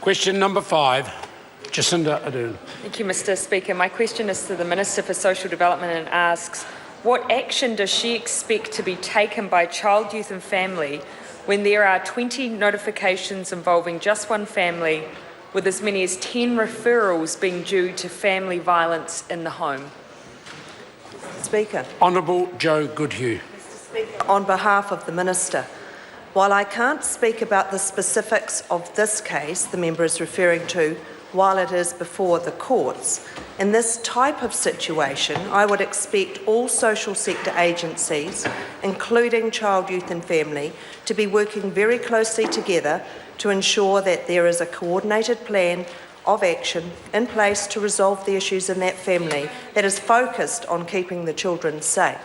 Question number 5, Jacinda Ardern. Thank you, Mr. Speaker. My question is to the Minister for Social Development and asks, what action does she expect to be taken by Child, Youth and Family when there are 20 notifications involving just one family, with as many as 10 referrals being due to family violence in the home? Speaker. Honourable Joe Goodhue. Mr. Speaker, on behalf of the Minister, while I can't speak about the specifics of this case the member is referring to while it is before the courts, in this type of situation, I would expect all social sector agencies, including Child, Youth and Family, to be working very closely together to ensure that there is a coordinated plan of action in place to resolve the issues in that family that is focused on keeping the children safe.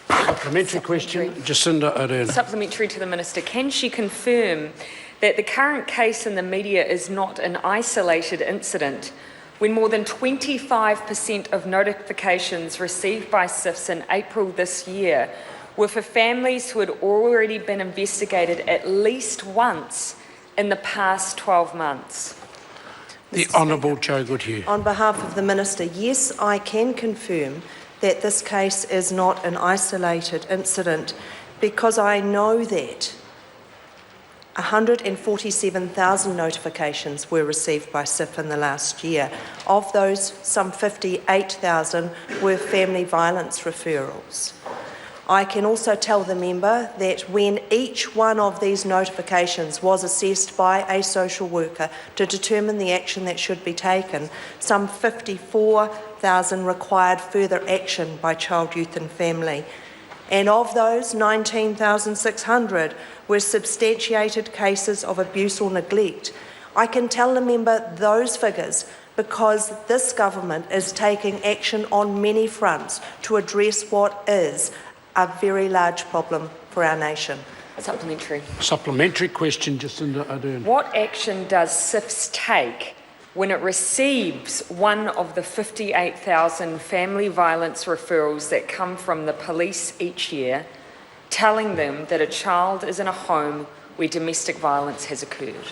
Supplementary question, Jacinda Ardern. Supplementary to the Minister. Can she confirm that the current case in the media is not an isolated incident when more than 25% of notifications received by SIFs in April this year were for families who had already been investigated at least once in the past 12 months? The Honourable Joe Goodhue. On behalf of the Minister, yes, I can confirm that this case is not an isolated incident because I know that 147,000 notifications were received by SIF in the last year. Of those, some 58,000 were family violence referrals. I can also tell the member that when each one of these notifications was assessed by a social worker to determine the action that should be taken, some 54,000 required further action by Child, Youth and Family. And of those, 19,600 were substantiated cases of abuse or neglect. I can tell the member those figures because this government is taking action on many fronts to address what is a very large problem for our nation. Supplementary. Supplementary question, Jacinda Ardern. What action does SIFS take when it receives one of the 58,000 family violence referrals that come from the police each year, telling them that a child is in a home where domestic violence has occurred?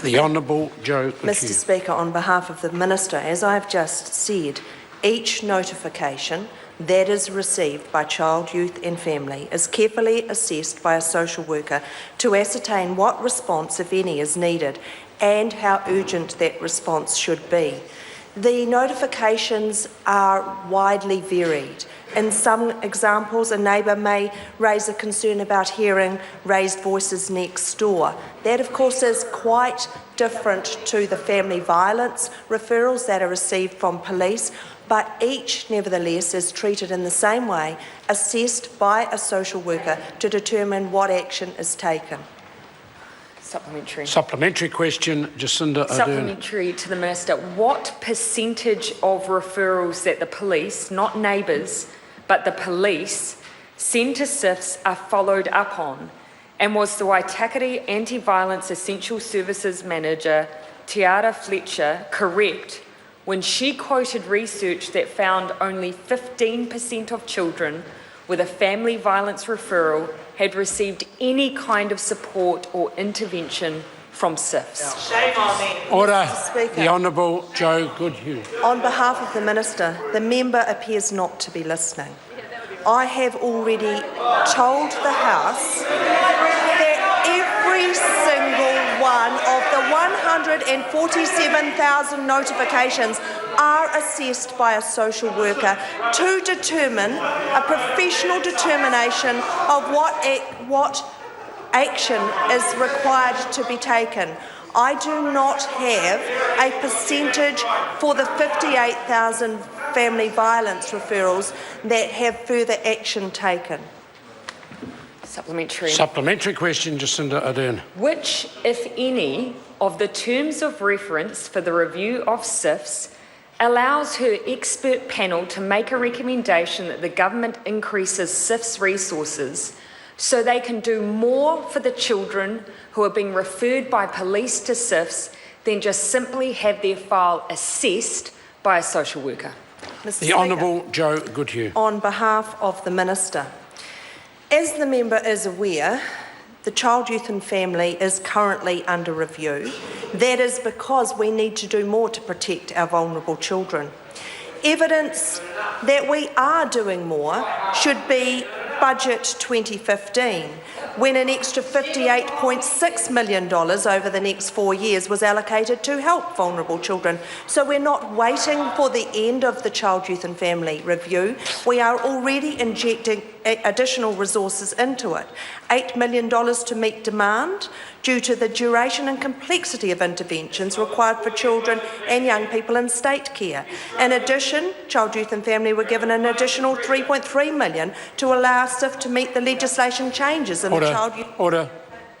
The Honourable Joe Goodhue. Mr. Speaker, on behalf of the Minister, as I've just said, each notification that is received by Child, Youth and Family is carefully assessed by a social worker to ascertain what response, if any, is needed and how urgent that response should be. The notifications are widely varied. In some examples, a neighbour may raise a concern about hearing raised voices next door. That, of course, is quite different to the family violence referrals that are received from police, but each, nevertheless, is treated in the same way, assessed by a social worker to determine what action is taken. Supplementary. Supplementary question, Jacinda Ardern. Supplementary to the Minister. What percentage of referrals that the police, not neighbours, but the police, send to SIFs are followed up on? And was the Waitakere Anti-Violence Essential Services Manager, Tiara Fletcher, correct when she quoted research that found only 15% of children with a family violence referral had received any kind of support or intervention from SIFs? Shame on me. Order. Speaker. The Honourable Joe Goodhue. On behalf of the Minister, the member appears not to be listening. I have already told the House that every single one of the 147,000 notifications are assessed by a social worker to determine a professional determination of what action is required to be taken. I do not have a percentage for the 58,000 family violence referrals that have further action taken. Supplementary. Supplementary question, Jacinda Ardern. Which, if any, of the terms of reference for the review of SIFs allows her expert panel to make a recommendation that the government increases SIFs resources so they can do more for the children who are being referred by police to SIFs than just simply have their file assessed by a social worker? The Honourable Joe Goodhue. On behalf of the Minister, as the member is aware, the Child, Youth and Family is currently under review. That is because we need to do more to protect our vulnerable children. Evidence that we are doing more should be Budget 2015, when an extra $58.6 million over the next 4 years was allocated to help vulnerable children. So we're not waiting for the end of the Child, Youth and Family Review. We are already injecting additional resources into it. $8 million to meet demand due to the duration and complexity of interventions required for children and young people in state care. In addition, Child, Youth and Family were given an additional $3.3 million to allow SIF to meet the legislation changes in the Child, Youth... Order.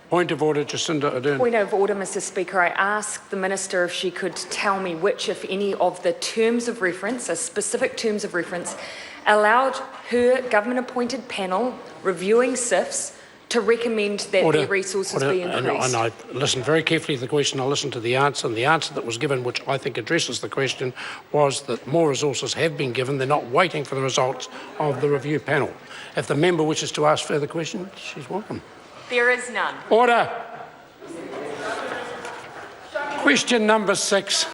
Point of order, Jacinda Ardern. Point of order, Mr Speaker. I asked the Minister if she could tell me which, if any, of the terms of reference, specific terms of reference, allowed her government-appointed panel reviewing SIFs to recommend that their resources be increased. And I listened very carefully to the question. I listened to the answer, and the answer that was given, which I think addresses the question, was that more resources have been given. They're not waiting for the results of the review panel. If the member wishes to ask further questions, she's welcome. There is none. Order. Question number 6.